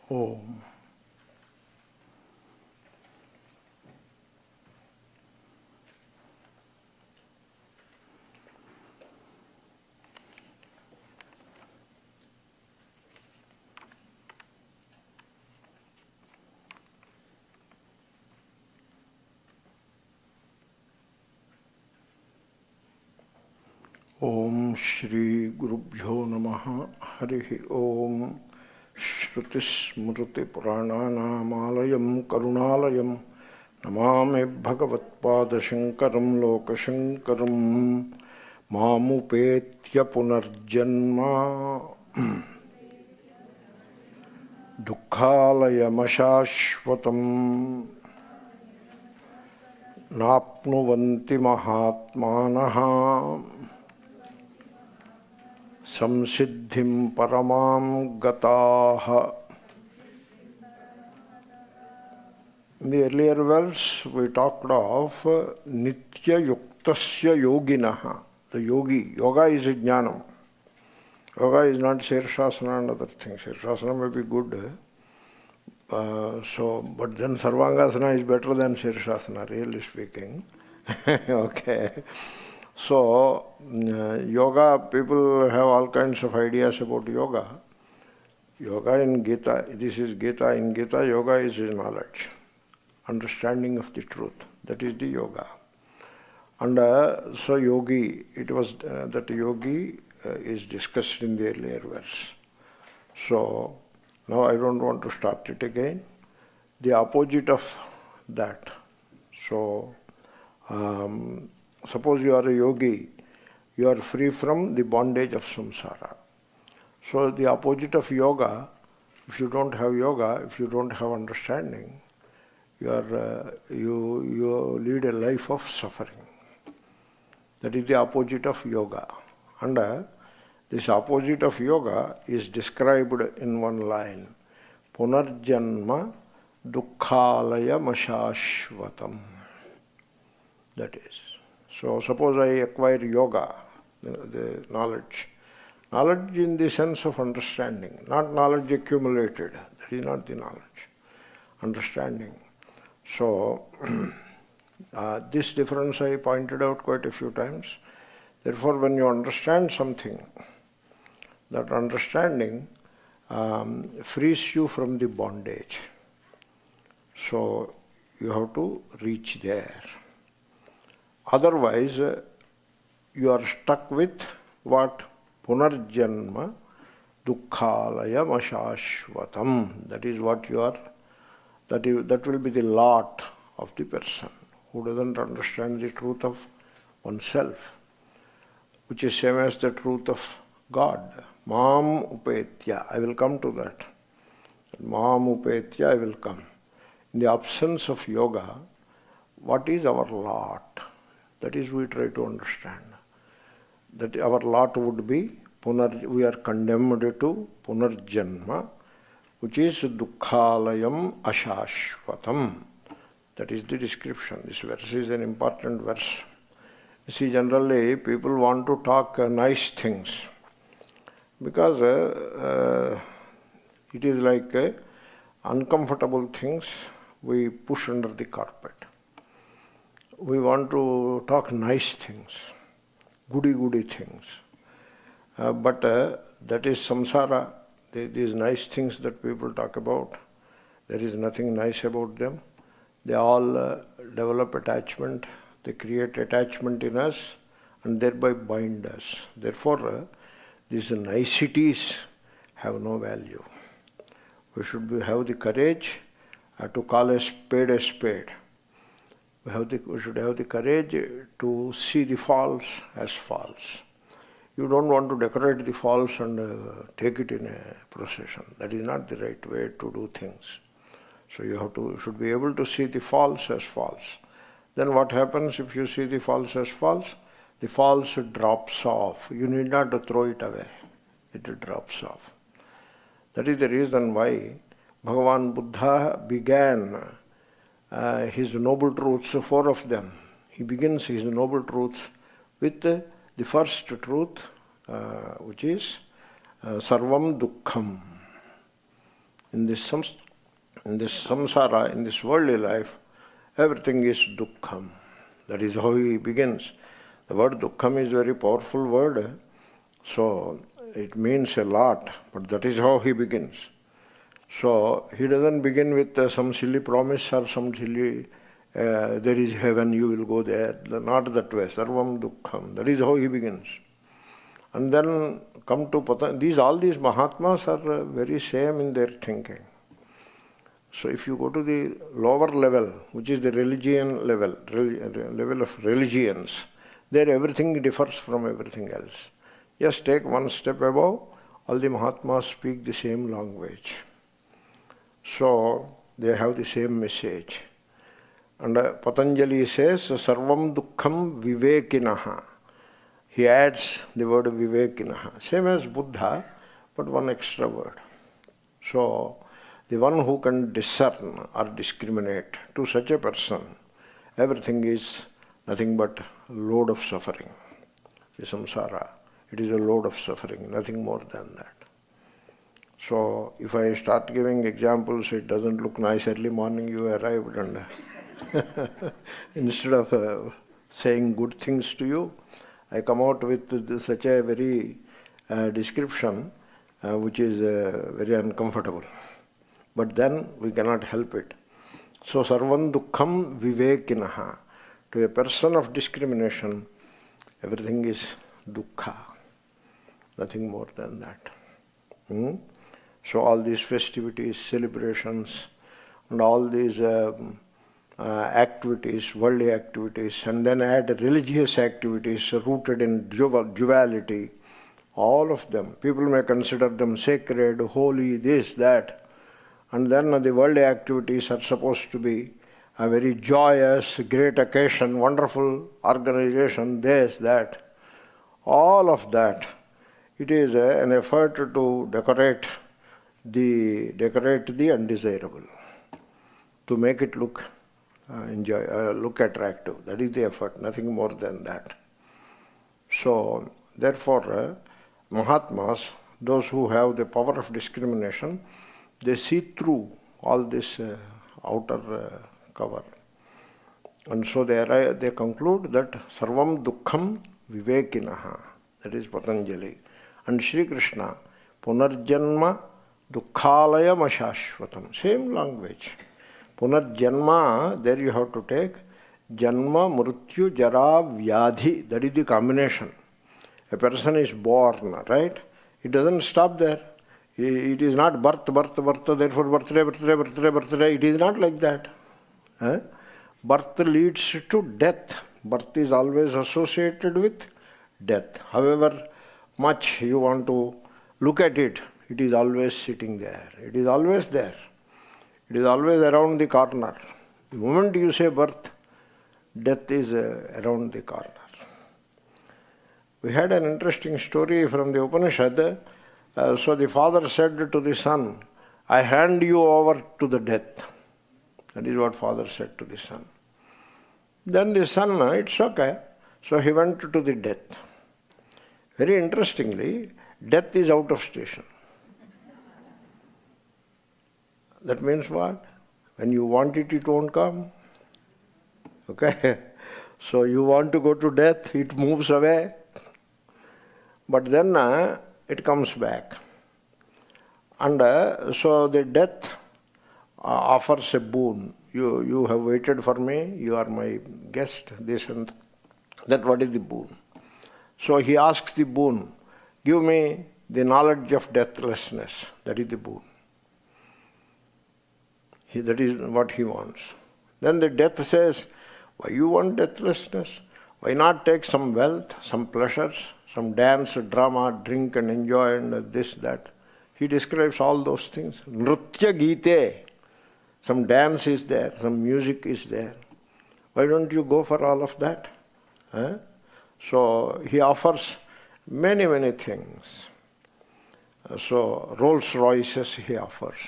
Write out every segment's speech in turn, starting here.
Om. Om Shri Gurubhyo Namaha Harihi Om. Shruti Purananamalayam Karunalayam Namame Bhagavad Shankaram Lokashankaram Mamupetya Punarjanma Dukkhalayamashashvatam Napnuvanti Mahatmanaha Samsiddhim Paramam Gataha. In the earlier verse, we talked of Nitya Yuktasya Yoginaha. The yogi. Yoga is jnanam. Yoga is not Shirshasana and other things. Shirshasana may be good. But then Sarvangasana is better than Shirshasana, really speaking. Okay. So, yoga, people have all kinds of ideas about yoga. Yoga in Gita, this is Gita. In Gita, yoga is knowledge, understanding of the truth. That is the yoga. And so yogi, it was that yogi is discussed in the earlier verse. So, now I don't want to start it again. The opposite of that. So, suppose you are a yogi, you are free from the bondage of samsara. So the opposite of yoga, if you don't have yoga, if you don't have understanding, you lead a life of suffering. That is the opposite of yoga. And this opposite of yoga is described in one line. Punarjanma dukkhalaya mashashvatam. That is. So suppose I acquire yoga, the knowledge. Knowledge in the sense of understanding, not knowledge accumulated. That is not the knowledge. Understanding. So this difference I pointed out quite a few times. Therefore, when you understand something, that understanding frees you from the bondage. So you have to reach there. Otherwise, you are stuck with what? Punarjanma dukkhalaya mashashvatam. That is what you are, that will be the lot of the person who doesn't understand the truth of oneself, which is same as the truth of God. Mam upetya. I will come to that. Mam upetya, I will come. In the absence of yoga, what is our lot? That is, we try to understand. That our lot would be, we are condemned to punarjanma, which is dukkhalayam ashashvatam. That is the description. This verse is an important verse. You see, generally people want to talk nice things because it is like uncomfortable things we push under the carpet. We want to talk nice things, goody things. But that is samsara. These nice things that people talk about, there is nothing nice about them. They all develop attachment. They create attachment in us and thereby bind us. Therefore, these niceties have no value. We should have the courage to call a spade a spade. We should have the courage to see the false as false. You don't want to decorate the false and take it in a procession. That is not the right way to do things. So you should be able to see the false as false. Then what happens if you see the false as false? The false drops off. You need not to throw it away. It drops off. That is the reason why Bhagavan Buddha began his noble truths, 4 of them. He begins his noble truths with the first truth, which is Sarvam Dukkham. in this samsara, in this worldly life, everything is dukkham. That is how he begins. The word dukkham is a very powerful word, so it means a lot, but that is how he begins. So he doesn't begin with some silly promise or some silly, there is heaven, you will go there. Not that way. Sarvam dukkham. That is how he begins. And then come to all these Mahatmas are very same in their thinking. So if you go to the lower level, which is the religion level, level of religions, there everything differs from everything else. Just take one step above, all the Mahatmas speak the same language. So they have the same message. And Patanjali says, Sarvam dukkham vivekinaha. He adds the word vivekinaha. Same as Buddha, but one extra word. So the one who can discern or discriminate, to such a person, everything is nothing but load of suffering. The samsara, it is a load of suffering, nothing more than that. So if I start giving examples, it doesn't look nice. Early morning you arrived and instead of saying good things to you, I come out with such a very description which is very uncomfortable. But then we cannot help it. So sarvam dukkham vivekinaha. To a person of discrimination, everything is dukkha. Nothing more than that. So all these festivities, celebrations, and all these activities, worldly activities, and then add religious activities rooted in duality, all of them. People may consider them sacred, holy, this, that. And then the worldly activities are supposed to be a very joyous, great occasion, wonderful organization, this, that. All of that, it is an effort to decorate the undesirable, to make it look look attractive. That is the effort, nothing more than that. So, therefore, Mahatmas, those who have the power of discrimination, they see through all this outer cover. And so they conclude that Sarvam Dukkham Vivekinaha. That is Patanjali. And Sri Krishna, Punarjanma Dukkhalayam Ashashvatam. Same language. Punarjanma, there you have to take Janma, Mrityu, Jara, Vyadhi. That is the combination. A person is born, right? It doesn't stop there. It is not birth, therefore birthday. It is not like that. Birth leads to death. Birth is always associated with death. However much you want to look at it, it is always sitting there. It is always there. It is always around the corner. The moment you say birth, death is around the corner. We had an interesting story from the Upanishad. So the father said to the son, I hand you over to the death. That is what father said to the son. Then the son, it's okay. So he went to the death. Very interestingly, death is out of station. That means what? When you want it, it won't come. Okay? So you want to go to death, it moves away. But then it comes back. And so the death offers a boon. You have waited for me, you are my guest, this and that. What is the boon? So he asks the boon, give me the knowledge of deathlessness. That is the boon. That is what he wants. Then the death says, why you want deathlessness? Why not take some wealth, some pleasures, some dance, drama, drink and enjoy and this, that. He describes all those things. Nritya Gite. Some dance is there, some music is there. Why don't you go for all of that? So he offers many, many things. So Rolls Royces he offers.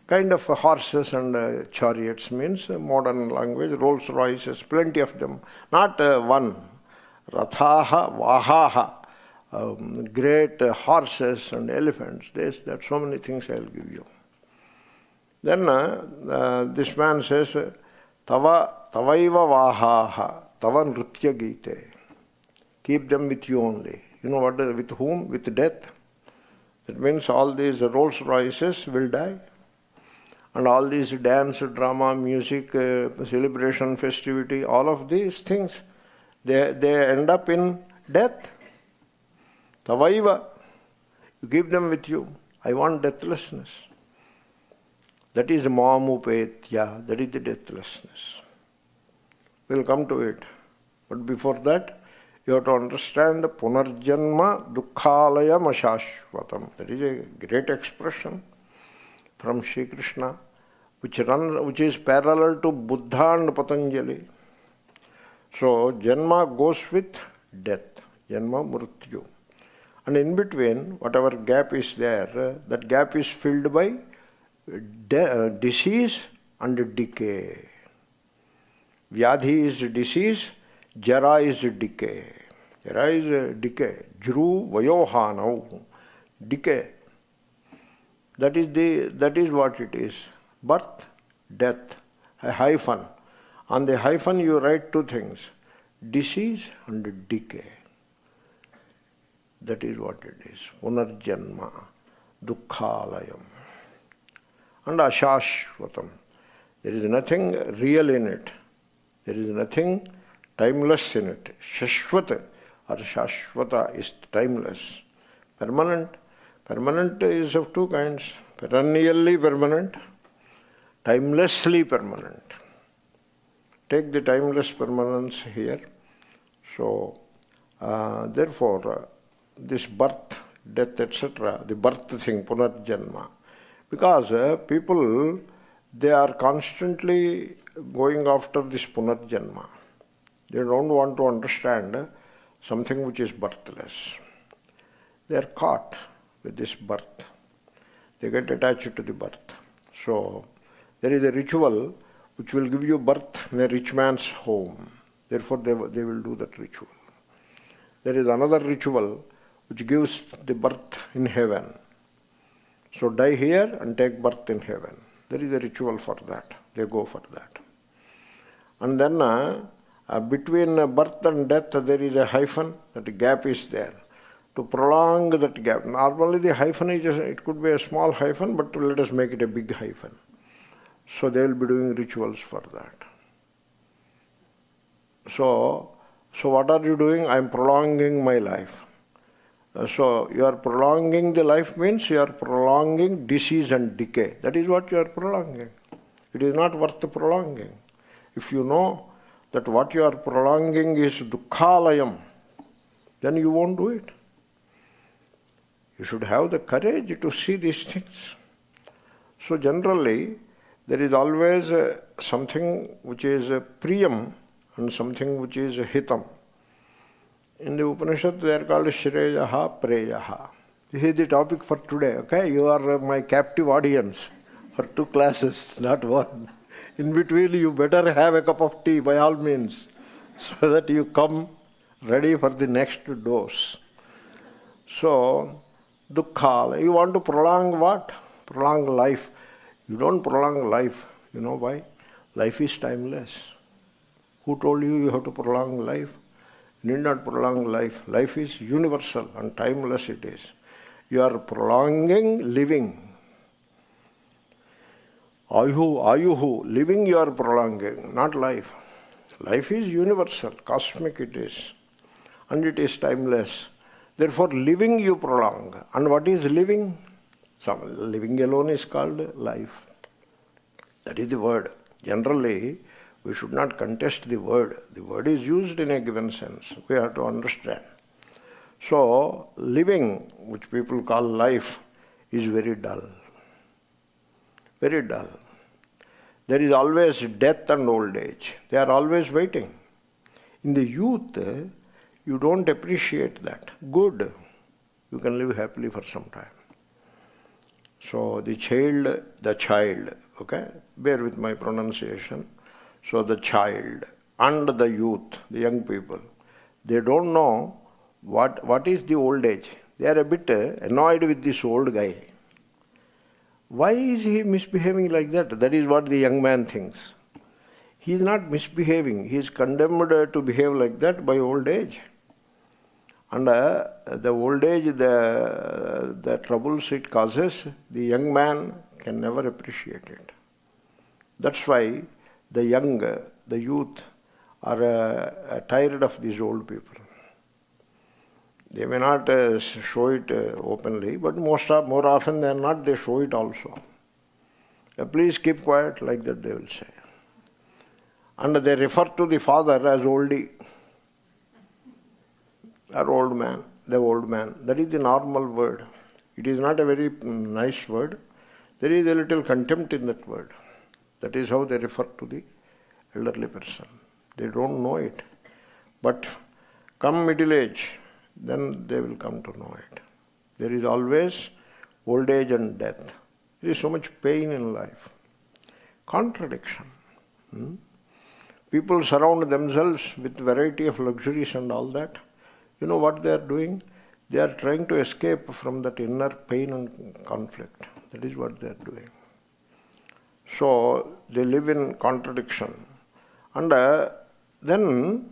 Kind of horses and chariots means modern language. Rolls Royces, plenty of them. Not one. Rathaha, Vahaha, great horses and elephants, this, that, so many things I will give you. Then this man says, Tavaiva vahaha, tava nritya gite. Keep them with you only. You know what? With whom? With death. That means all these Rolls Royces will die. And all these dance, drama, music, celebration, festivity, all of these things, they end up in death. Tavaiva. You keep them with you. I want deathlessness. That is mamupetya, that is the deathlessness. We'll come to it. But before that, you have to understand punarjanma dukkhalayam ashashvatam. That is a great expression from Sri Krishna, which is parallel to Buddha and Patanjali. So, janma goes with death, janma mrityu. And in between, whatever gap is there, that gap is filled by disease and decay. Vyadhi is disease, jara is decay. Jara is decay. Jru vayohanau, decay. That is what it is. Birth, death, a hyphen. On the hyphen you write two things, disease and decay. That is what it is. Punarjanma, dukkhalayam. And ashashvatam. There is nothing real in it. There is nothing timeless in it. Shashvata or shashvata is timeless. Permanent. Permanent is of two kinds. Perennially permanent, timelessly permanent. Take the timeless permanence here. So, therefore, this birth, death, etc., the birth thing, punarjanma. Because people, they are constantly going after this punarjanma. They don't want to understand something which is birthless. They are caught with this birth. They get attached to the birth. So, there is a ritual which will give you birth in a rich man's home. Therefore, they will do that ritual. There is another ritual which gives the birth in heaven. So die here and take birth in heaven. There is a ritual for that. They go for that. And then between birth and death there is a hyphen, that gap is there. To prolong that gap. Normally the hyphen is just, it could be a small hyphen, but let us make it a big hyphen. So they will be doing rituals for that. So what are you doing? I am prolonging my life. So you are prolonging the life means you are prolonging disease and decay. That is what you are prolonging. It is not worth prolonging. If you know that what you are prolonging is dukkhalayam, then you won't do it. You should have the courage to see these things. So generally, there is always something which is priyam and something which is hitam. In the Upanishad, they are called Shreyaha, Preyaha. This is the topic for today, okay? You are my captive audience for 2 classes, not 1. In between, you better have a cup of tea by all means, so that you come ready for the next dose. So, dukkha, you want to prolong what? Prolong life. You don't prolong life. You know why? Life is timeless. Who told you you have to prolong life? You need not prolong life. Life is universal and timeless it is. You are prolonging living. Ayuhu, living you are prolonging, not life. Life is universal, cosmic it is. And it is timeless. Therefore, living you prolong. And what is living? Living alone is called life. That is the word. Generally, we should not contest the word. The word is used in a given sense. We have to understand. So, living, which people call life, is very dull. Very dull. There is always death and old age. They are always waiting. In the youth, you don't appreciate that. Good. You can live happily for some time. So, the child, okay? Bear with my pronunciation. So the child and the youth, the young people, they don't know what is the old age. They are a bit annoyed with this old guy. Why is he misbehaving like that? That is what the young man thinks. He is not misbehaving. He is condemned to behave like that by old age. And the old age, the troubles it causes, the young man can never appreciate it. That's why the young, the youth, are tired of these old people. They may not show it openly, but more often than not, they show it also. Please keep quiet, like that they will say. And they refer to the father as oldie, or old man, the old man. That is the normal word. It is not a very nice word. There is a little contempt in that word. That is how they refer to the elderly person. They don't know it. But come middle age, then they will come to know it. There is always old age and death. There is so much pain in life. Contradiction. People surround themselves with variety of luxuries and all that. You know what they are doing? They are trying to escape from that inner pain and conflict. That is what they are doing. So they live in contradiction. And then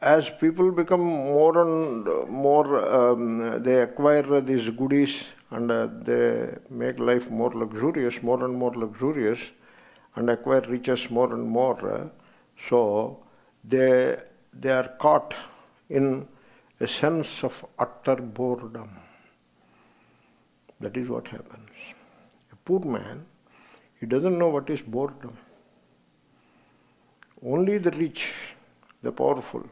as people become more and more, they acquire these goodies and they make life more luxurious, more and more luxurious, and acquire riches more and more. So they are caught in a sense of utter boredom. That is what happens. A poor man, he doesn't know what is boredom. Only the rich, the powerful,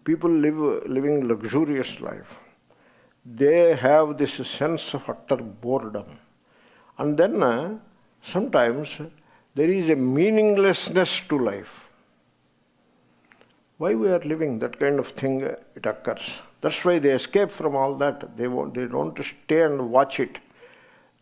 people living luxurious life, they have this sense of utter boredom. And then sometimes there is a meaninglessness to life. Why we are living, that kind of thing, it occurs. That's why they escape from all that. They don't stay and watch it.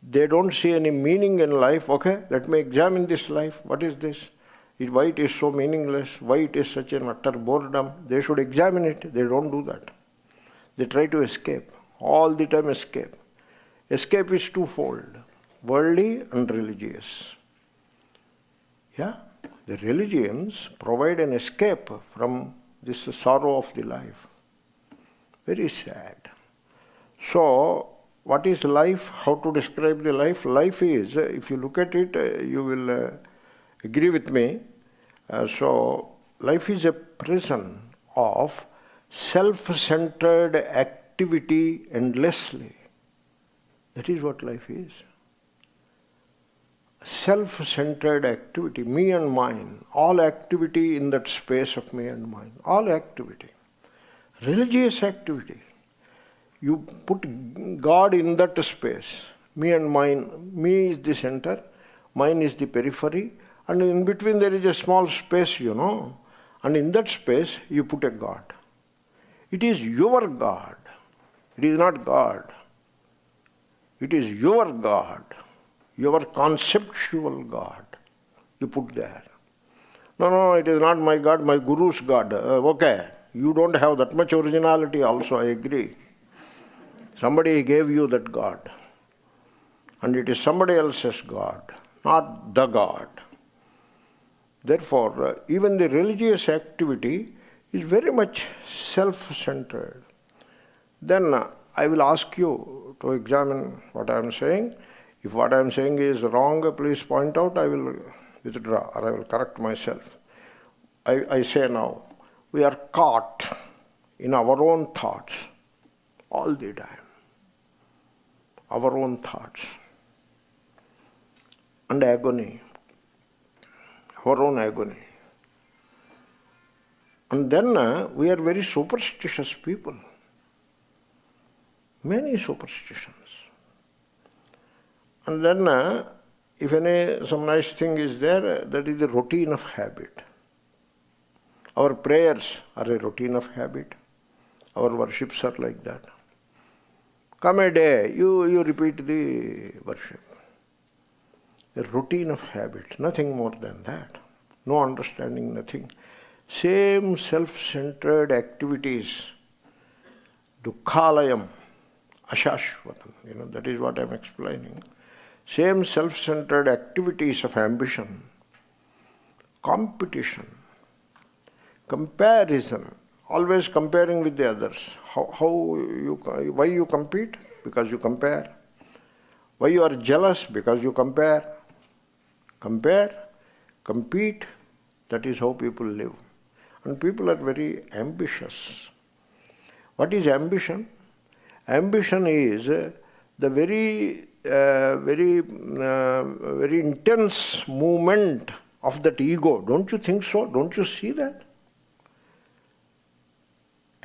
They don't see any meaning in life. Okay, let me examine this life. What is this? Why it is so meaningless? Why it is such an utter boredom? They should examine it. They don't do that. They try to escape. All the time escape. Escape is twofold. Worldly and religious. Yeah? The religions provide an escape from this sorrow of the life. Very sad. So, what is life? How to describe the life? Life is, if you look at it, you will agree with me. So, life is a prison of self-centered activity endlessly. That is what life is. Self-centered activity, me and mine, all activity in that space of me and mine, all activity. Religious activity. You put God in that space, me and mine. Me is the center, mine is the periphery, and in between there is a small space, and in that space you put a God. It is your God. It is not God. It is your God. Your conceptual God, you put there. No, it is not my God, my Guru's God. Okay, you don't have that much originality also, I agree. Somebody gave you that God. And it is somebody else's God, not the God. Therefore, even the religious activity is very much self-centered. Then I will ask you to examine what I am saying. If what I am saying is wrong, please point out, I will withdraw or I will correct myself. I say now, we are caught in our own thoughts all the time. Our own thoughts. And agony. Our own agony. And then we are very superstitious people. Many superstitions. And then, if some nice thing is there, that is the routine of habit. Our prayers are a routine of habit. Our worships are like that. Come a day, you repeat the worship. A routine of habit, nothing more than that. No understanding, nothing. Same self-centered activities. Dukkhalayam, ashashvatam. That is what I am explaining. Same self-centered activities of ambition, competition, comparison, always comparing with the others. Why you compete? Because you compare. Why you are jealous? Because you compare. Compare, compete, that is how people live. And people are very ambitious. What is ambition? Ambition is the very intense movement of that ego. Don't you think so? Don't you see that?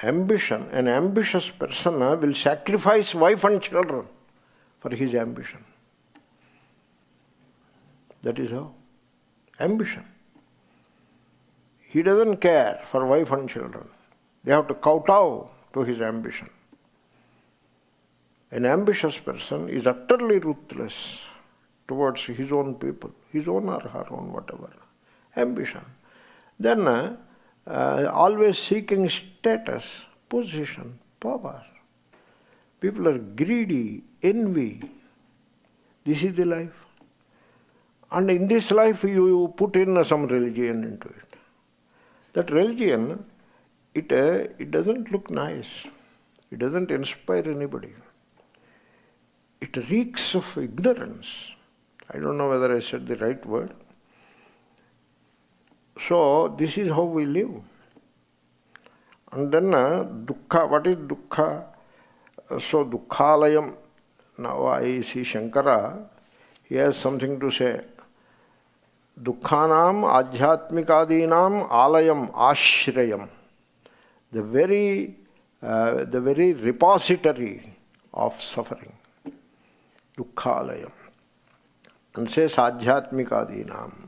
Ambition, an ambitious person will sacrifice wife and children for his ambition. That is how. Ambition. He doesn't care for wife and children. They have to kowtow to his ambition. An ambitious person is utterly ruthless towards his own people, his own or her own, whatever. Ambition. Then always seeking status, position, power. People are greedy, envy. This is the life. And in this life you put in some religion into it. That religion, it doesn't look nice. It doesn't inspire anybody. It reeks of ignorance. I don't know whether I said the right word. So this is how we live. And then dukkha, what is dukkha? So dukkhalayam, now I see Shankara, he has something to say. Dukkhanam adhyatmikadinam alayam ashrayam. The very repository of suffering. Dukkhalayam. And says adhyatmikadinam.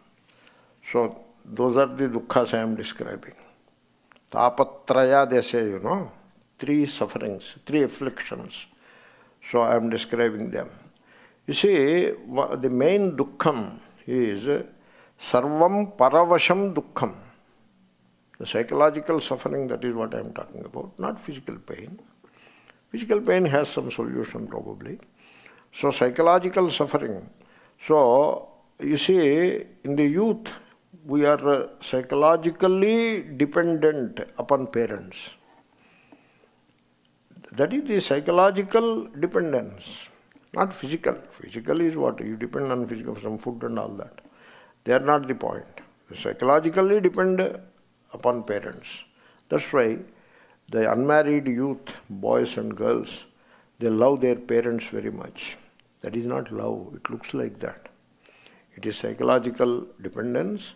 So those are the dukkhas I am describing. Tapatraya, they say, three sufferings, three afflictions. So I am describing them. You see, the main dukkham is sarvam paravasham dukkham. The psychological suffering, that is what I am talking about, not physical pain. Physical pain has some solution probably. So psychological suffering. So you see, in the youth, we are psychologically dependent upon parents. That is the psychological dependence, not physical. Physical is what? You depend on physical, some food and all that. They are not the point. They psychologically depend upon parents. That's why the unmarried youth, boys and girls, they love their parents very much. That is not love. It looks like that. It is psychological dependence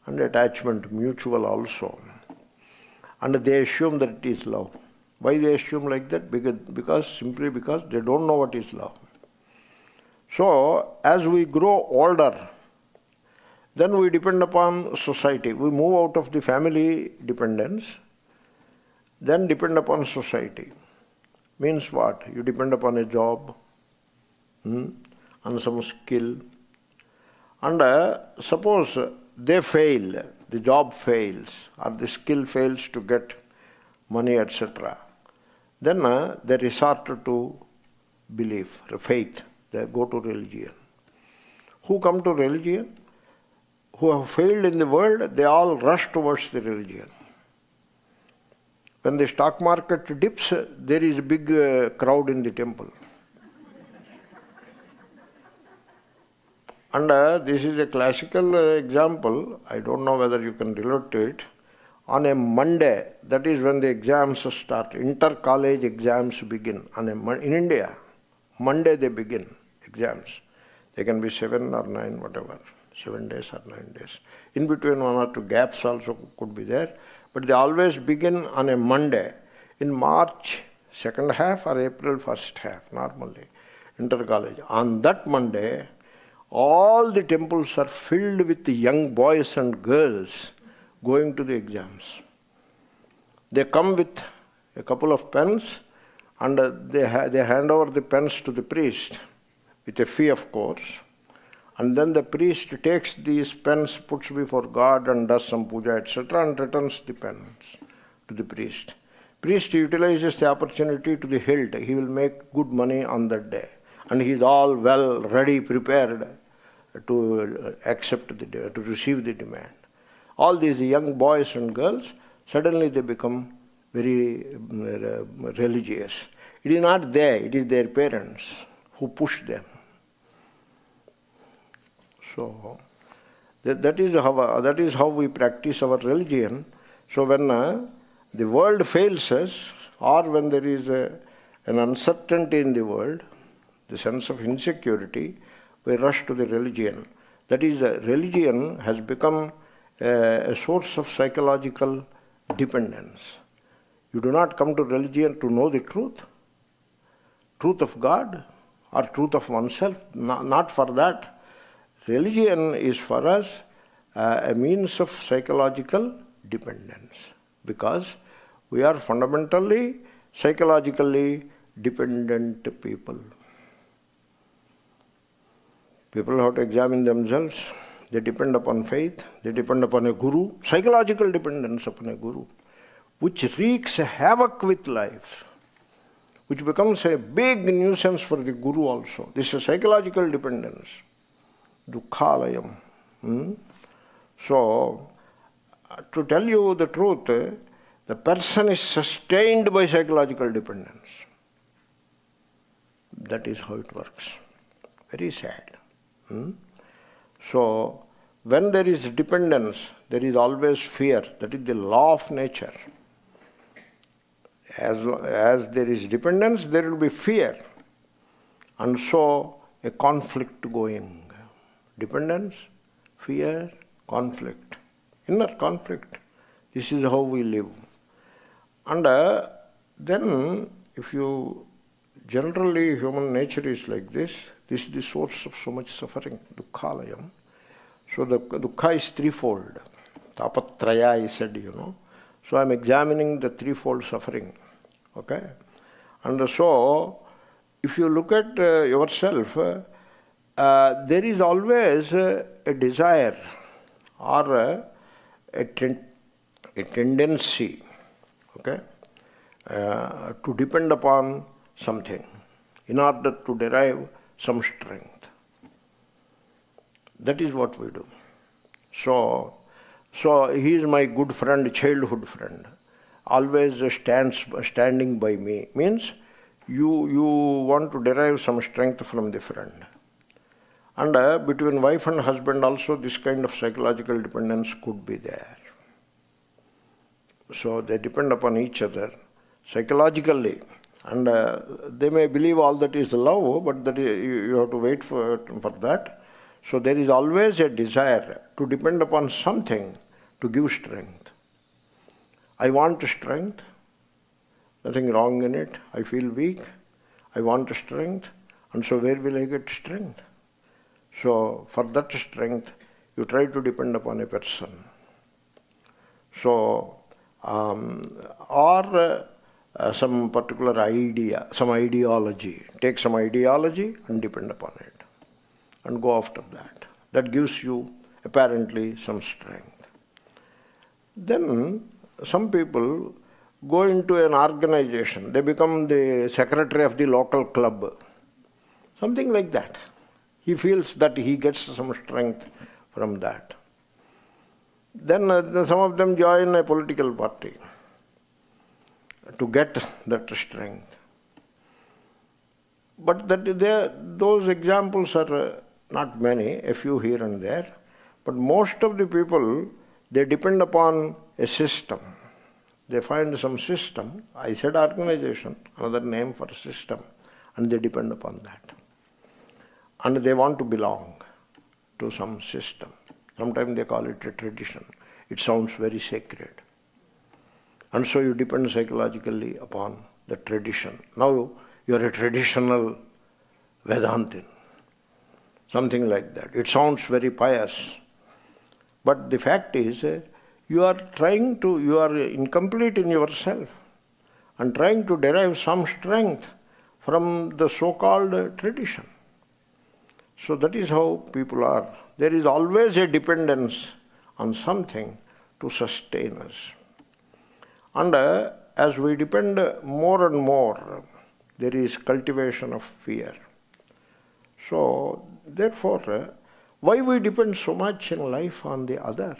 and attachment, mutual also. And they assume that it is love. Why they assume like that? Simply because they don't know what is love. So, as we grow older, then we depend upon society. We move out of the family dependence, then depend upon society. Means what? You depend upon a job, on some skill. And suppose they fail, the job fails, or the skill fails to get money, etc. Then they resort to belief, faith. They go to religion. Who come to religion? Who have failed in the world, they all rush towards the religion. When the stock market dips, there is a big crowd in the temple. And this is a classical example. I don't know whether you can relate to it. On a Monday, that is when the exams start, inter-college exams begin. In India, Monday they begin exams. They can be 7 or 9, whatever, 7 days or 9 days. In between 1 or 2 gaps also could be there. But they always begin on a Monday. In March, second half or April first half, normally, inter-college. On that Monday, all the temples are filled with young boys and girls going to the exams. They come with a couple of pens and they hand over the pens to the priest with a fee, of course. And then the priest takes these pens, puts before God and does some puja, etc. and returns the pens to the priest. Priest utilizes the opportunity to the hilt. He will make good money on that day. and he is all well ready, prepared to accept to receive the demand. All these young boys and girls, suddenly they become very religious. It is not they, it is their parents who push them. So that is how we practice our religion. So when the world fails us, or when there is an uncertainty in the world, the sense of insecurity, we rush to the religion. That is, religion has become a source of psychological dependence. You do not come to religion to know the truth of God or truth of oneself, not for that. Religion is for us a means of psychological dependence, because we are fundamentally psychologically dependent people. People have to examine themselves. They depend upon faith, they depend upon a guru, psychological dependence upon a guru, which wreaks havoc with life, which becomes a big nuisance for the guru also. This is psychological dependence. Dukkhalayam. So, to tell you the truth, the person is sustained by psychological dependence. That is how it works. Very sad. So, when there is dependence, there is always fear. That is the law of nature. As there is dependence, there will be fear. And so, a conflict going. Dependence, fear, conflict. Inner conflict. This is how we live. And then, if you generally, human nature is like this is the source of so much suffering, dukkhalayam. So the dukkha is threefold. Tapatraya, I said, So I am examining the threefold suffering. Okay? And so, if you look at yourself, there is always a desire or a tendency, okay, to depend upon something in order to derive some strength. That is what we do. So he is my good friend, childhood friend, always standing by me. Means you want to derive some strength from the friend. And between wife and husband also this kind of psychological dependence could be there. So they depend upon each other psychologically. And they may believe all that is love, but that you have to wait for that. So there is always a desire to depend upon something to give strength. I want strength. Nothing wrong in it. I feel weak. I want strength. And so where will I get strength? So for that strength, you try to depend upon a person. So, or some particular idea, some ideology. Take some ideology and depend upon it. And go after that. That gives you apparently some strength. Then some people go into an organization. They become the secretary of the local club. Something like that. He feels that he gets some strength from that. Then some of them join a political party to get that strength. But those examples are not many, a few here and there. But most of the people, they depend upon a system. They find some system. I said organization, another name for system, and they depend upon that. And they want to belong to some system. Sometimes they call it a tradition. It sounds very sacred. And so you depend psychologically upon the tradition. Now you are a traditional Vedantin. Something like that. It sounds very pious. But the fact is, you are incomplete in yourself and trying to derive some strength from the so-called tradition. So that is how people are. There is always a dependence on something to sustain us. And as we depend more and more, there is cultivation of fear. So, therefore, why we depend so much in life on the other?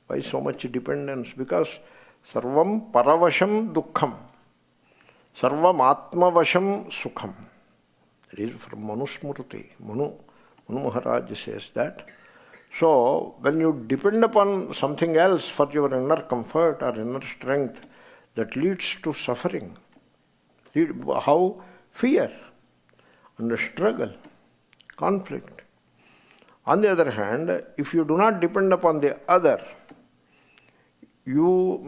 Why so much dependence? Because sarvam paravasham dukkham, sarvam atmavasham sukham. It is from Manusmriti. Manu Maharaj says that. So, when you depend upon something else for your inner comfort or inner strength, that leads to suffering. How? Fear and struggle, conflict. On the other hand, if you do not depend upon the other, you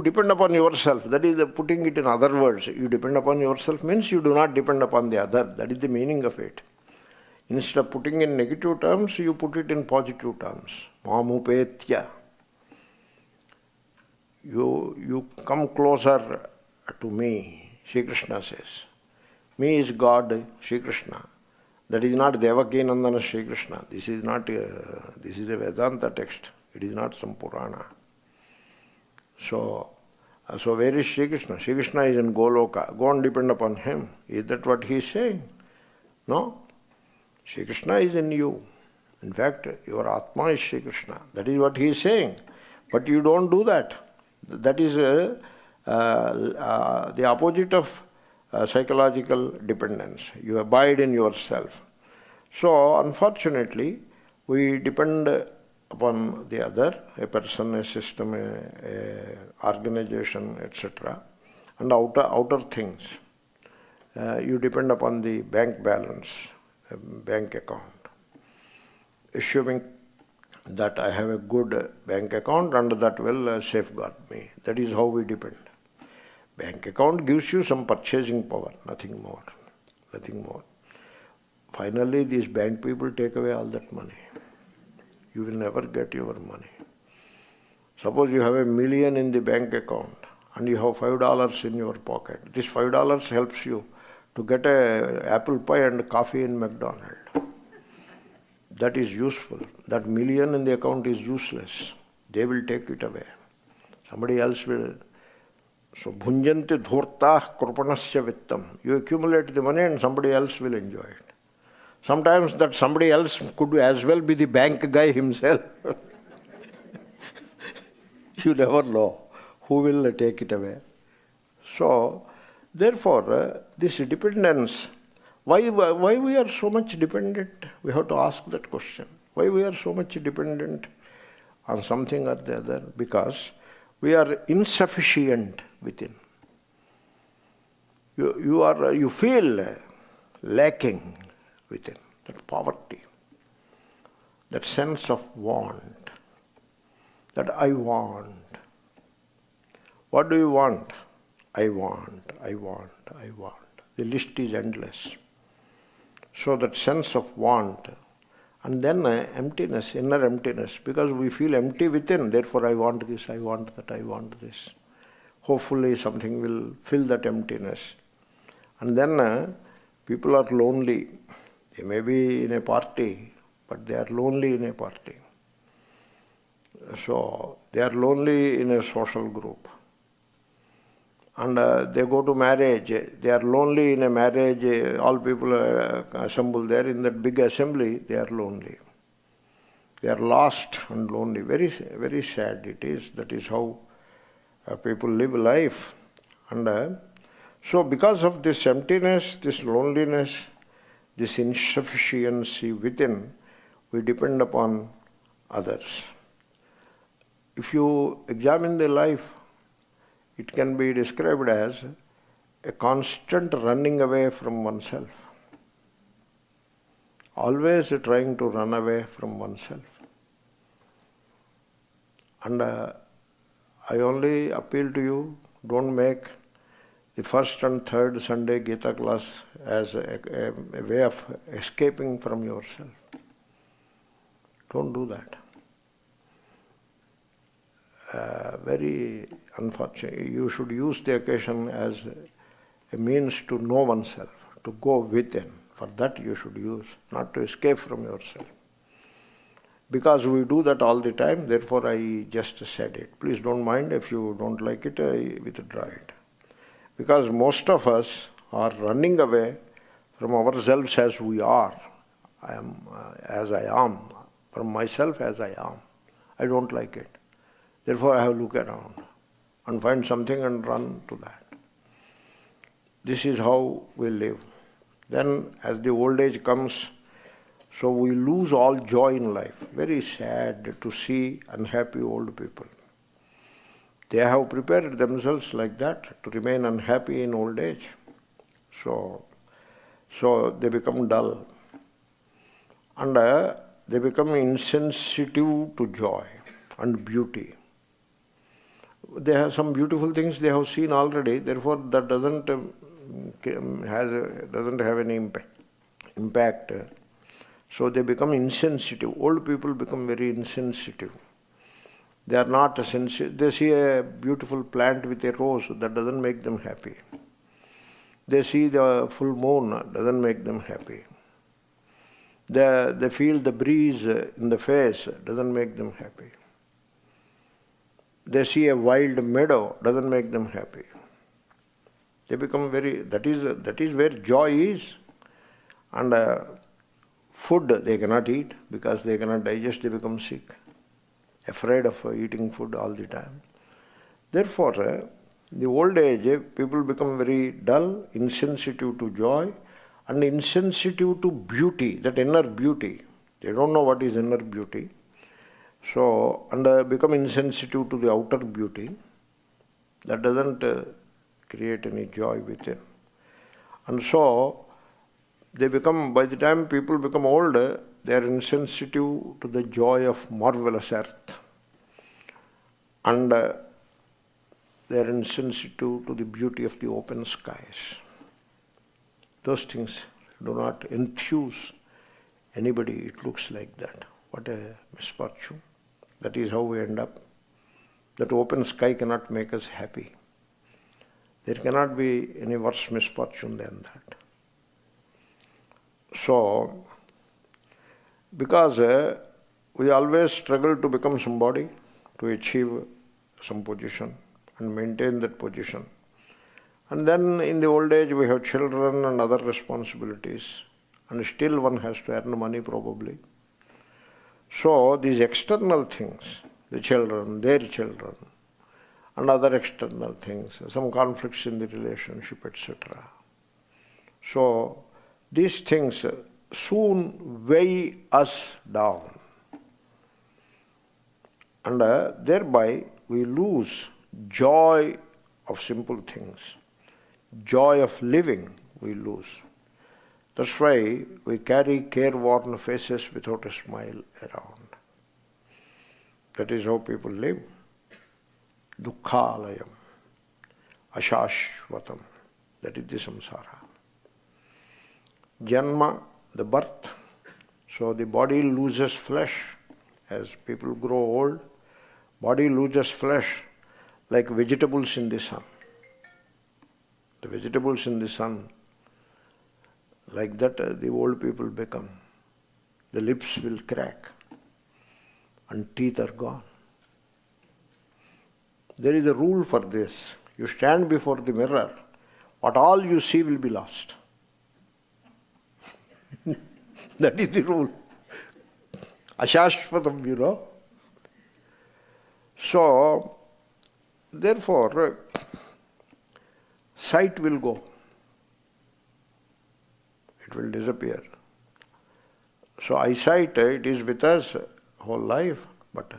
depend upon yourself. That is putting it in other words. You depend upon yourself means you do not depend upon the other. That is the meaning of it. Instead of putting in negative terms, you put it in positive terms. Mamupetya. You come closer to me, Sri Krishna says. Me is God, Sri Krishna. That is not Devaki Nandana Sri Krishna. This is a Vedanta text. It is not some Purana. So where is Sri Krishna? Sri Krishna is in Goloka. Go and depend upon him. Is that what he is saying? No. Sri Krishna is in you. In fact, your Atma is Sri Krishna. That is what he is saying. But you don't do that. That is the opposite of psychological dependence. You abide in yourself. So, unfortunately, we depend upon the other, a person, a system, a organization, etc. and outer things. You depend upon the bank balance, a bank account. Assuming that I have a good bank account and that will safeguard me. That is how we depend. Bank account gives you some purchasing power, nothing more. Nothing more. Finally, these bank people take away all that money. You will never get your money. Suppose you have $1 million in the bank account and you have $5 in your pocket. This $5 helps you to get an apple pie and coffee in McDonald's. That is useful. That $1 million in the account is useless. They will take it away. Somebody else will. So, bhunjanti dhurtah krupanasya vittam. You accumulate the money and somebody else will enjoy it. Sometimes that somebody else could as well be the bank guy himself. You never know who will take it away. So, therefore, this dependence, why we are so much dependent? We have to ask that question. Why we are so much dependent on something or the other? Because we are insufficient within. You feel lacking within, that poverty, that sense of want, that I want. What do you want? I want. The list is endless. So that sense of want, and then emptiness, inner emptiness, because we feel empty within, therefore I want this, I want that, I want this. Hopefully something will fill that emptiness. And then people are lonely. They may be in a party, but they are lonely in a party. So they are lonely in a social group. And they go to marriage, they are lonely in a marriage, all people assemble there in that big assembly, they are lonely. They are lost and lonely. Very, very sad it is. That is how people live life. And so because of this emptiness, this loneliness, this insufficiency within, we depend upon others. If you examine the life, it can be described as a constant running away from oneself. Always trying to run away from oneself. And I only appeal to you, don't make the first and third Sunday Gita class as a way of escaping from yourself. Don't do that. Very unfortunate. You should use the occasion as a means to know oneself, to go within. For that you should use, not to escape from yourself. Because we do that all the time, therefore I just said it. Please don't mind if you don't like it, I withdraw it. Because most of us are running away from ourselves as we are. I am as I am, from myself as I am. I don't like it. Therefore I have to look around and find something and run to that. This is how we live. Then as the old age comes, so we lose all joy in life. Very sad to see unhappy old people. They have prepared themselves like that to remain unhappy in old age. So they become dull. And they become insensitive to joy and beauty. They have some beautiful things they have seen already, therefore that doesn't have any impact. So they become insensitive. Old people become very insensitive. They are not sensitive. They see a beautiful plant with a rose, that doesn't make them happy. They see the full moon, doesn't make them happy. They feel the breeze in the face, doesn't make them happy. They see a wild meadow, doesn't make them happy. They become that is where joy is. And food they cannot eat because they cannot digest, they become sick, afraid of eating food all the time. Therefore, the old age, people become very dull, insensitive to joy, and insensitive to beauty, that inner beauty. They don't know what is inner beauty. So, and become insensitive to the outer beauty. That doesn't create any joy within. And so, they become, by the time people become old, they are insensitive to the joy of marvelous earth. And they are insensitive to the beauty of the open skies. Those things do not enthuse anybody. It looks like that. What a misfortune. That is how we end up. That open sky cannot make us happy. There cannot be any worse misfortune than that. So, because we always struggle to become somebody, to achieve some position and maintain that position. And then in the old age we have children and other responsibilities, and still one has to earn money probably. So these external things, the children, their children, and other external things, some conflicts in the relationship, etc. So these things soon weigh us down. And thereby we lose joy of simple things. Joy of living we lose. That's why we carry careworn faces without a smile around. That is how people live. Dukkhalayam, ashashvatam. That is the samsara. Janma, the birth. So the body loses flesh. As people grow old, body loses flesh like vegetables in the sun. The vegetables in the sun, like that the old people become. The lips will crack and teeth are gone. There is a rule for this. You stand before the mirror, what all you see will be lost. That is the rule. Ashashvatam, you know. So, therefore, sight will go. It will disappear. So eyesight, it is with us whole life, but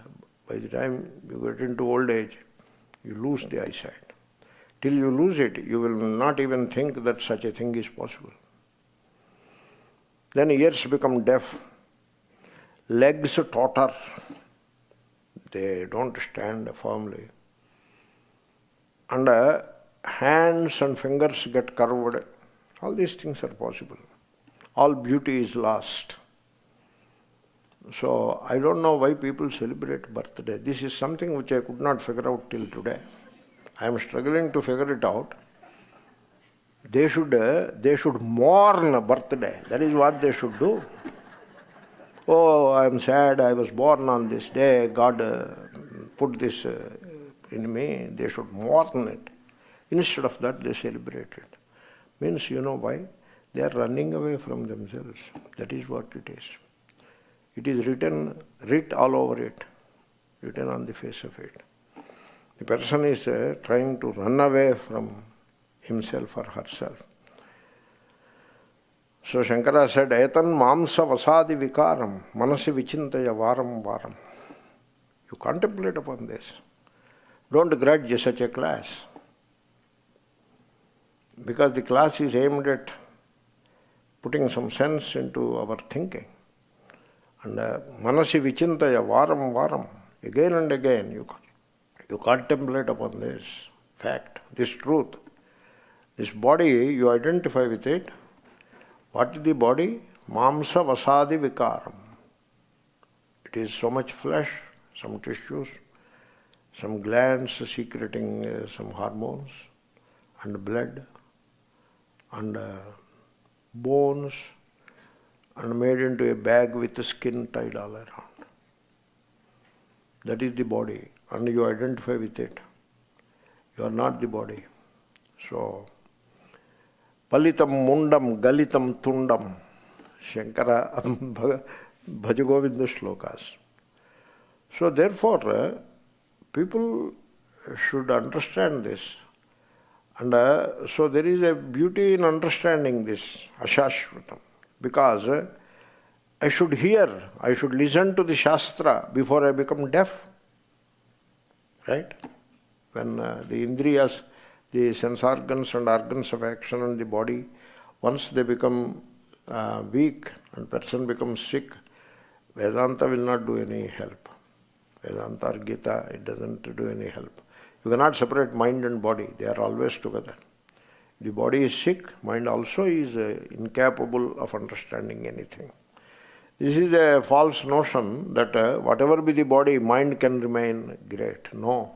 by the time you get into old age, you lose the eyesight. Till you lose it, you will not even think that such a thing is possible. Then ears become deaf, legs totter, they don't stand firmly, and hands and fingers get curved. All these things are possible. All beauty is lost. So I don't know why people celebrate birthday. This is something which I could not figure out till today. I am struggling to figure it out. They should mourn birthday. That is what they should do. Oh, I am sad, I was born on this day, God put this in me. They should mourn it. Instead of that, they celebrate it. Means, you know why? They are running away from themselves. That is what it is. It is writ all over it, written on the face of it. The person is trying to run away from himself or herself. So Shankara said, Etan mamsa vasadi vikaram, manasi vichintaya varam varam. You contemplate upon this. Don't grudge such a class. Because the class is aimed at putting some sense into our thinking. And manasi vichintaya varam varam. Again and again you contemplate upon this fact, this truth. This body, you identify with it. What is the body? Mamsa vasadi vikaram. It is so much flesh, some tissues, some glands secreting some hormones, and blood, and bones, and made into a bag with the skin tied all around. That is the body, and you identify with it. You are not the body. So, palitam mundam galitam tundam, Shankara Bhajagovinda slokas. So therefore, people should understand this. And so there is a beauty in understanding this, ashashvatam. Because I should hear, I should listen to the Shastra before I become deaf. Right? When the indriyas, the sense organs and organs of action in the body, once they become weak and person becomes sick, Vedanta will not do any help. Vedanta or Gita, it doesn't do any help. You cannot separate mind and body. They are always together. The body is sick, mind also is incapable of understanding anything. This is a false notion that whatever be the body, mind can remain great. No.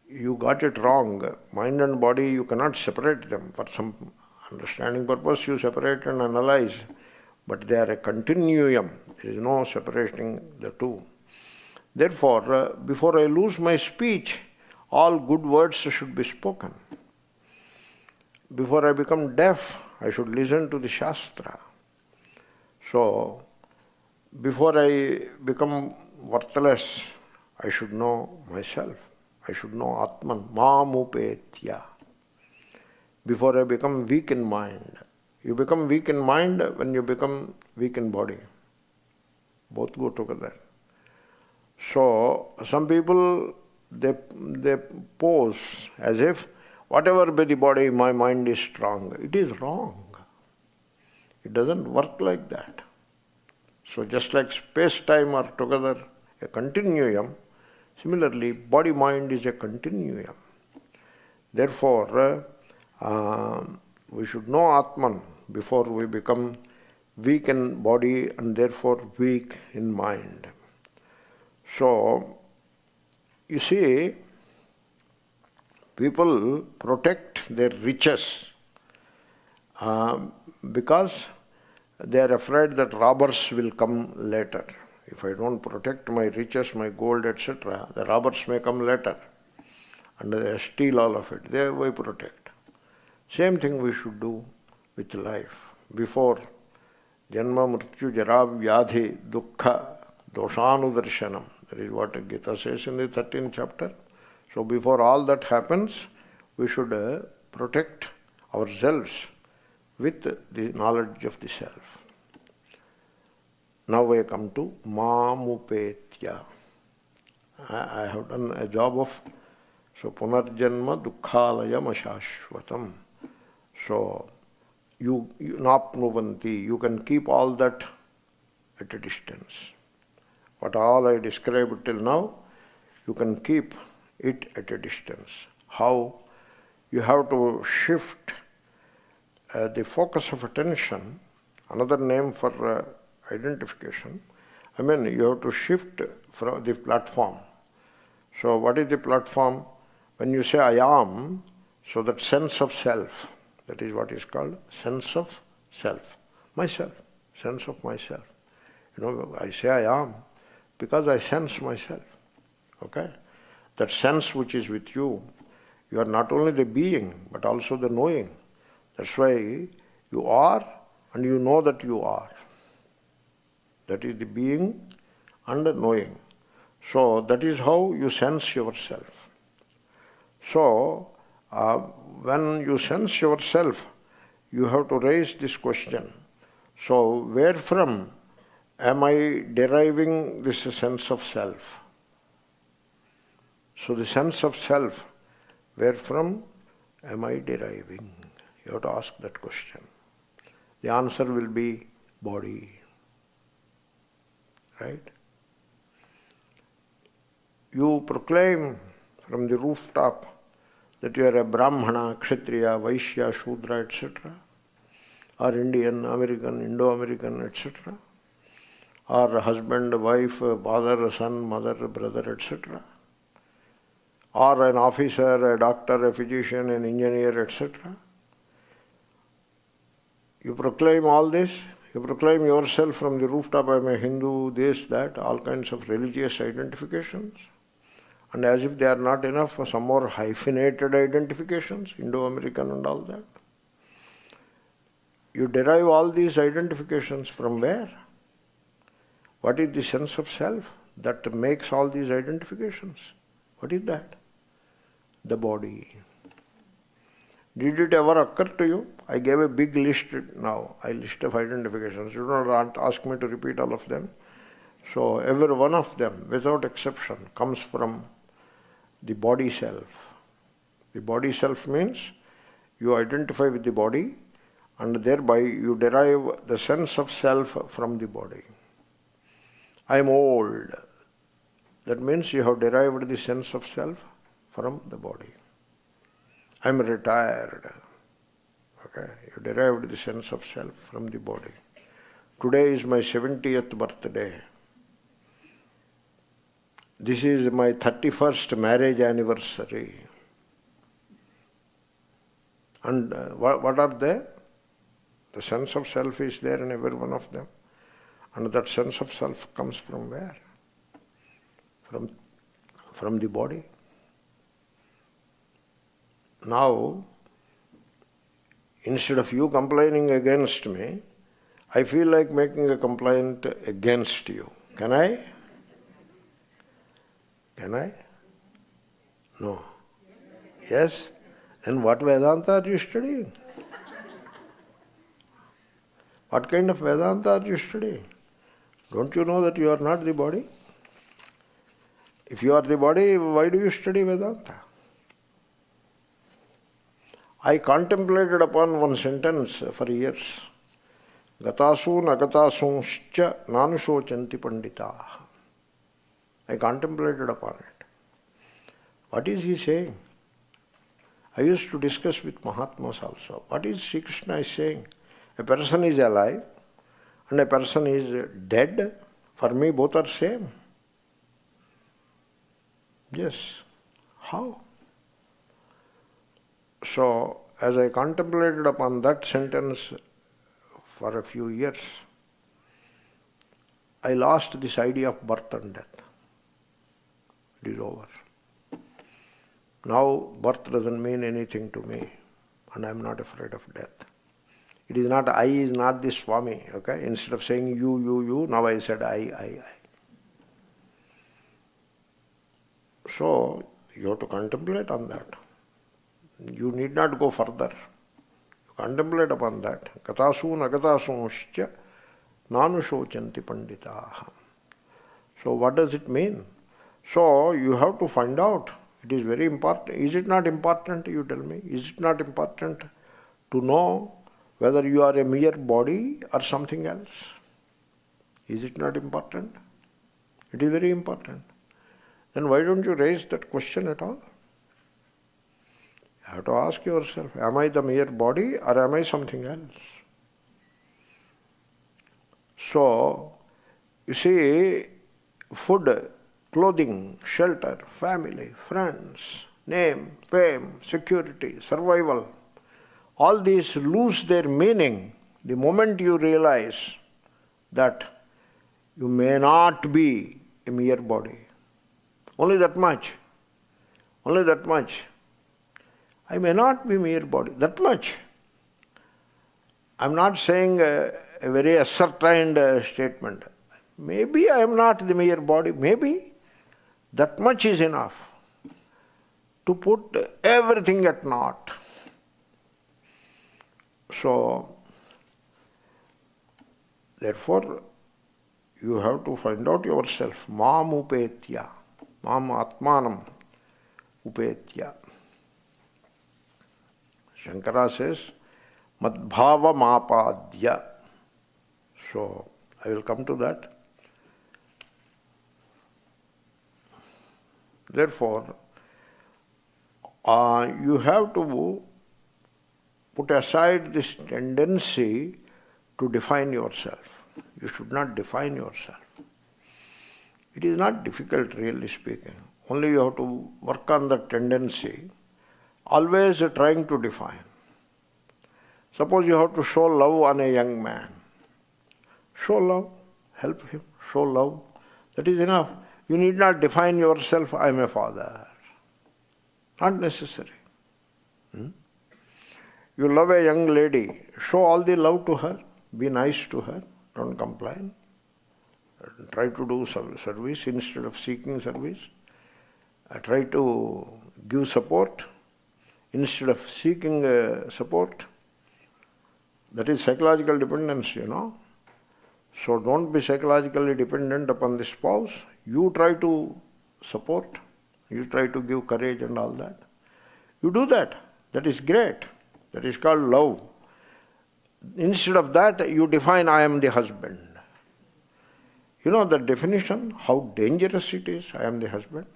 You got it wrong. Mind and body, you cannot separate them. For some understanding purpose, you separate and analyze. But they are a continuum. There is no separating the two. Therefore, before I lose my speech, all good words should be spoken. Before I become deaf, I should listen to the Shastra. So, before I become worthless, I should know myself. I should know Atman, Mamupetya. Before I become weak in mind. You become weak in mind when you become weak in body. Both go together. So, some people, they pose as if whatever be the body, my mind is strong. It is wrong. It doesn't work like that. So just like space-time are together, a continuum, similarly, body-mind is a continuum. Therefore, we should know Atman before we become weak in body and therefore weak in mind. So, you see, people protect their riches because they are afraid that robbers will come later. If I don't protect my riches, my gold, etc., the robbers may come later and they steal all of it. They will protect. Same thing we should do with life. Before Janma, Mrityu, Jara, Vyadhi, Dukkha, Doshanudarshanam. That is what Gita says in the 13th chapter. So before all that happens, we should protect ourselves with the knowledge of the self. Now we come to Mamupetya. I have done a job of Punarjanma Dukkhalayam Ashashvatam. So you napnuvanti, you can keep all that at a distance. What all I described till now, you can keep it at a distance. How? You have to shift the focus of attention, another name for identification. You have to shift from the platform. So what is the platform? When you say I am, so that sense of self, that is what is called sense of self. Myself, sense of myself. I say I am because I sense myself. Okay? That sense which is with you, you are not only the being, but also the knowing. That's why You are and you know that you are. That is the being and knowing. So that is how you sense yourself. So when you sense yourself, you have to raise this question. So where from am I deriving this sense of self? So the sense of self, where from am I deriving? You have to ask that question. The answer will be body. Right? You proclaim from the rooftop that you are a Brahmana, Kshatriya, Vaishya, Shudra, etc., or Indian, American, Indo-American, etc., or husband, wife, father, son, mother, brother, etc., or an officer, a doctor, a physician, an engineer, etc. You proclaim all this. You proclaim yourself from the rooftop, I am a Hindu, this, that, all kinds of religious identifications. And as if they are not enough, for some more hyphenated identifications, Indo-American and all that. You derive all these identifications from where? What is the sense of self that makes all these identifications? What is that? The body. Did it ever occur to you? I gave a big list now, a list of identifications. You don't want to ask me to repeat all of them. So every one of them, without exception, comes from the body self. The body self means you identify with the body and thereby you derive the sense of self from the body. I am old. That means you have derived the sense of self from the body. I am retired. Okay, you derived the sense of self from the body. Today is my 70th birthday. This is my 31st marriage anniversary. And what are they? The sense of self is there in every one of them. And that sense of self comes from where? From the body. Now, instead of you complaining against me, I feel like making a complaint against you. Can I? Can I? No. Yes? Then what Vedanta are you studying? What kind of Vedanta are you studying? Don't you know that you are not the body? If you are the body, why do you study Vedanta? I contemplated upon one sentence for years. Gatasu nagatasunshcha nanushocanti panditaah. I contemplated upon it. What is he saying? I used to discuss with Mahatmas also. What is Sri Krishna is saying? A person is alive and a person is dead. For me, both are same. Yes. How? So, as I contemplated upon that sentence for a few years, I lost this idea of birth and death. It is over. Now, birth doesn't mean anything to me, and I am not afraid of death. It is not, I is not the Swami, okay? Instead of saying you, now I said I. So, you have to contemplate on that. You need not go further. You contemplate upon that. Katasu nagatasunshcha nanushocanti panditaah. So what does it mean? So you have to find out. It is very important. Is it not important, you tell me? Is it not important to know whether you are a mere body or something else? Is it not important? It is very important. Then why don't you raise that question at all? You have to ask yourself, am I the mere body or am I something else? So, you see, food, clothing, shelter, family, friends, name, fame, security, survival, all these lose their meaning the moment you realize that you may not be a mere body. Only that much. Only that much. I may not be mere body. That much. I'm not saying a very ascertained statement. Maybe I am not the mere body. Maybe that much is enough to put everything at naught. So, therefore, you have to find out yourself. Mam upetya. Mam atmanam upetya. Shankara says, madbhava mapadya. So, I will come to that. Therefore, you have to put aside this tendency to define yourself. You should not define yourself. It is not difficult, really speaking. Only you have to work on the tendency, always trying to define. Suppose you have to show love on a young man. Show love, help him, show love. That is enough. You need not define yourself, I am a father. Not necessary. You love a young lady, show all the love to her, be nice to her, don't complain. Try to do service instead of seeking service. Try to give support instead of seeking support. That is psychological dependence, So don't be psychologically dependent upon the spouse. You try to support. You try to give courage and all that. You do that. That is great. That is called love. Instead of that, you define, I am the husband. You know the definition, how dangerous it is, I am the husband.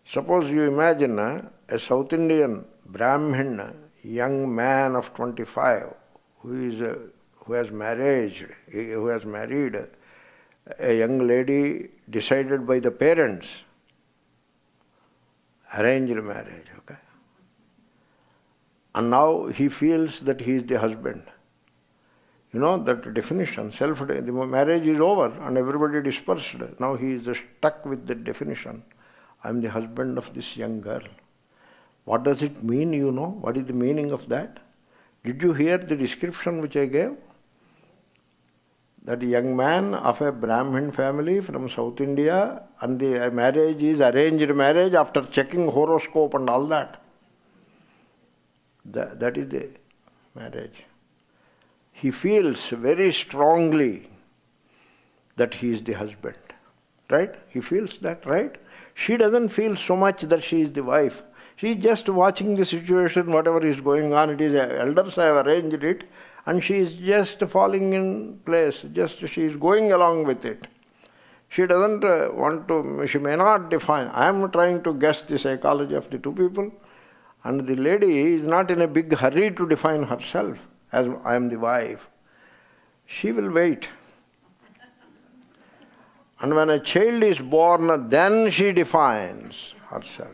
Suppose you imagine a South Indian Brahmin, young man of 25, who has married a young lady decided by the parents, arranged marriage, okay? And now he feels that he is the husband. You know that definition, the marriage is over and everybody dispersed. Now he is stuck with the definition. I am the husband of this young girl. What does it mean, What is the meaning of that? Did you hear the description which I gave? That young man of a Brahmin family from South India, and the marriage is arranged marriage after checking horoscope and all that. That is the marriage. He feels very strongly that he is the husband. Right? He feels that, right? She doesn't feel so much that she is the wife. She is just watching the situation, whatever is going on. It is elders have arranged it, and she is just falling in place. She is going along with it. She doesn't want to, she may not define. I am trying to guess the psychology of the two people, and the lady is not in a big hurry to define herself as I am the wife. She will wait. And when a child is born, then she defines herself.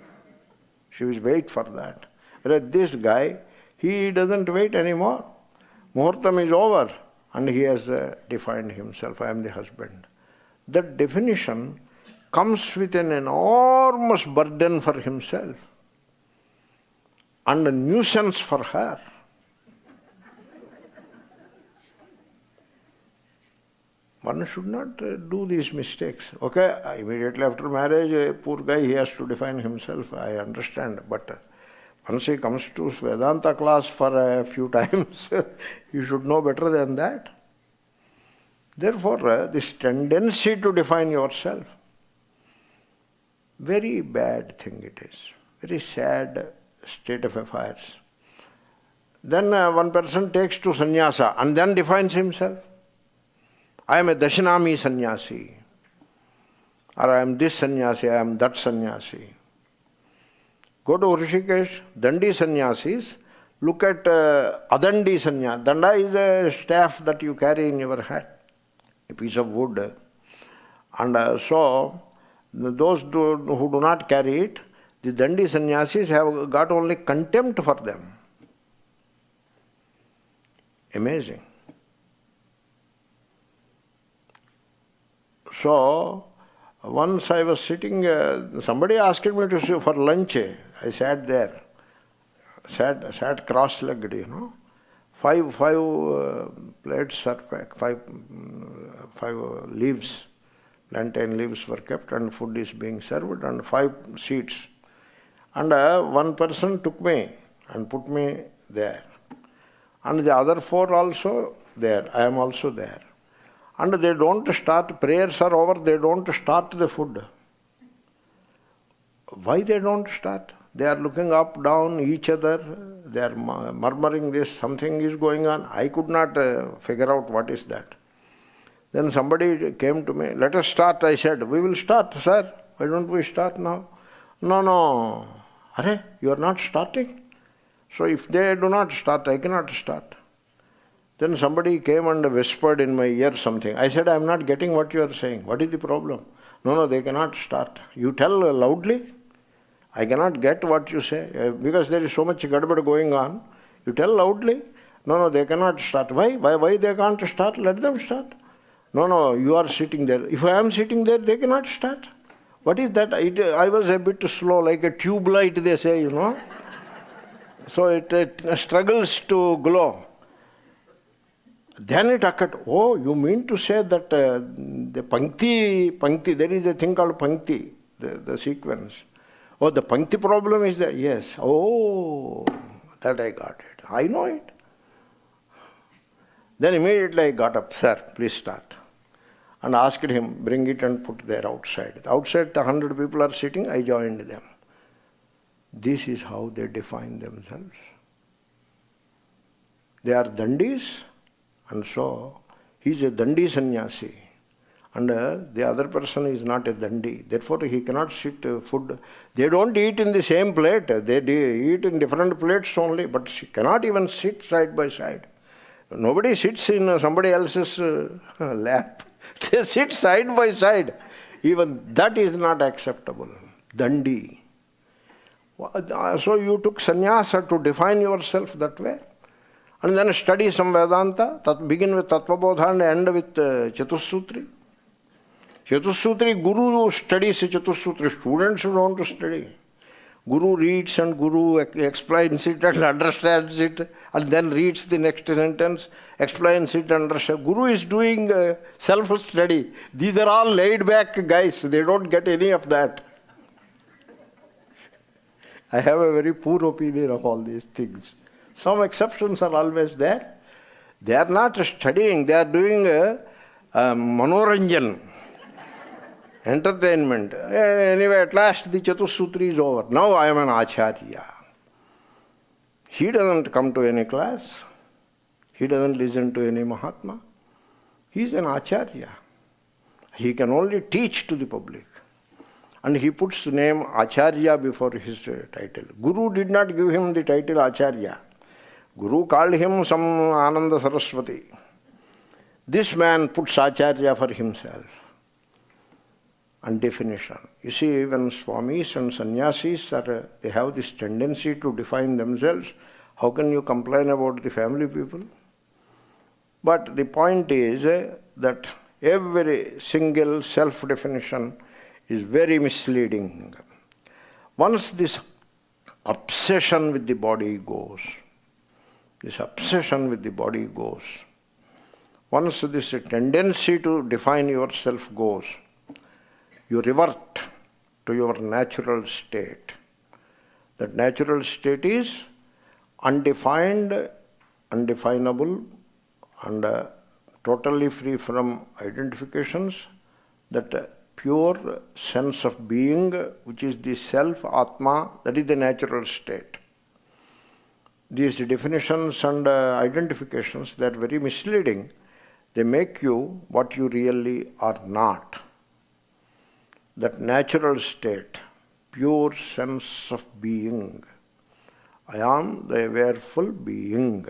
She will wait for that. Whereas this guy, he doesn't wait anymore. Muhurtam is over and he has defined himself, I am the husband. That definition comes with an enormous burden for himself and a nuisance for her. One should not do these mistakes. Okay, immediately after marriage, a poor guy, he has to define himself, I understand. But once he comes to Vedanta class for a few times, you should know better than that. Therefore, this tendency to define yourself, very bad thing it is. Very sad state of affairs. Then one person takes to sannyasa and then defines himself. I am a Dashanami sannyasi, or I am this sannyasi, I am that sannyasi. Go to Rishikesh, Dandi sannyasis, look at Adandi sannyasi. Danda is a staff that you carry in your hand, a piece of wood. And so, those who do not carry it, the Dandi sannyasis have got only contempt for them. Amazing. So, once I was sitting, somebody asked me to see for lunch. I sat there, sat cross-legged, Five plates are packed, five leaves, plantain leaves were kept, and food is being served, and 5 seats. And one person took me and put me there. And the other 4 also there. I am also there. And they don't start, prayers are over, they don't start the food. Why they don't start? They are looking up, down, each other. They are murmuring this, something is going on. I could not figure out what is that. Then somebody came to me, let us start. I said, we will start, sir. Why don't we start now? No. Arre, you are not starting. So if they do not start, I cannot start. Then somebody came and whispered in my ear something. I said, I am not getting what you are saying. What is the problem? No, they cannot start. You tell loudly. I cannot get what you say because there is so much gadbad going on. You tell loudly. No, they cannot start. Why they can't start? Let them start. No, you are sitting there. If I am sitting there, they cannot start. What is that? I was a bit slow, like a tube light, they say, So it struggles to glow. Then it occurred, oh, you mean to say that the pankti, there is a thing called pankti, the sequence. Oh, the pankti problem is there? Yes. Oh, that I got it. I know it. Then immediately I got up, sir, please start. And asked him, bring it and put there outside. Outside 100 people are sitting, I joined them. This is how they define themselves. They are dandis, and so he is a dandi sannyasi. And the other person is not a dandi. Therefore, he cannot sit food. They don't eat in the same plate. They eat in different plates only, but she cannot even sit side by side. Nobody sits in somebody else's lap. They sit side by side. Even that is not acceptable. Dandi. So you took sannyasa to define yourself that way. And then study some Vedanta, begin with Tattvabodha and end with Chatussutri. Chatussutri, Guru studies Chatussutri, students don't want to study. Guru reads and Guru explains it and understands it, and then reads the next sentence, explains it and understands. Guru is doing self-study. These are all laid-back guys. They don't get any of that. I have a very poor opinion of all these things. Some exceptions are always there. They are not studying. They are doing manoranjan. Entertainment. Anyway, at last the Chatussutri is over. Now I am an Acharya. He doesn't come to any class. He doesn't listen to any Mahatma. He is an Acharya. He can only teach to the public. And he puts the name Acharya before his title. Guru did not give him the title Acharya. Guru called him some Ananda Saraswati. This man puts Acharya for himself. And definition. You see, when Swamis and Sannyasis they have this tendency to define themselves, how can you complain about the family people? But the point is that every single self-definition is very misleading. Once this obsession with the body goes, once this tendency to define yourself goes, you revert to your natural state. That natural state is undefined, undefinable, and totally free from identifications, that pure sense of being, which is the self, Atma, that is the natural state. These definitions and identifications, they are very misleading. They make you what you really are not. That natural state, pure sense of being. I am the awareful being.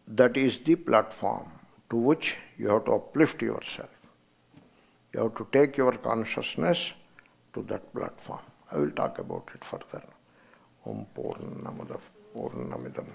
That is the platform to which you have to uplift yourself. You have to take your consciousness to that platform. I will talk about it further. Om Purnamada Purnamidam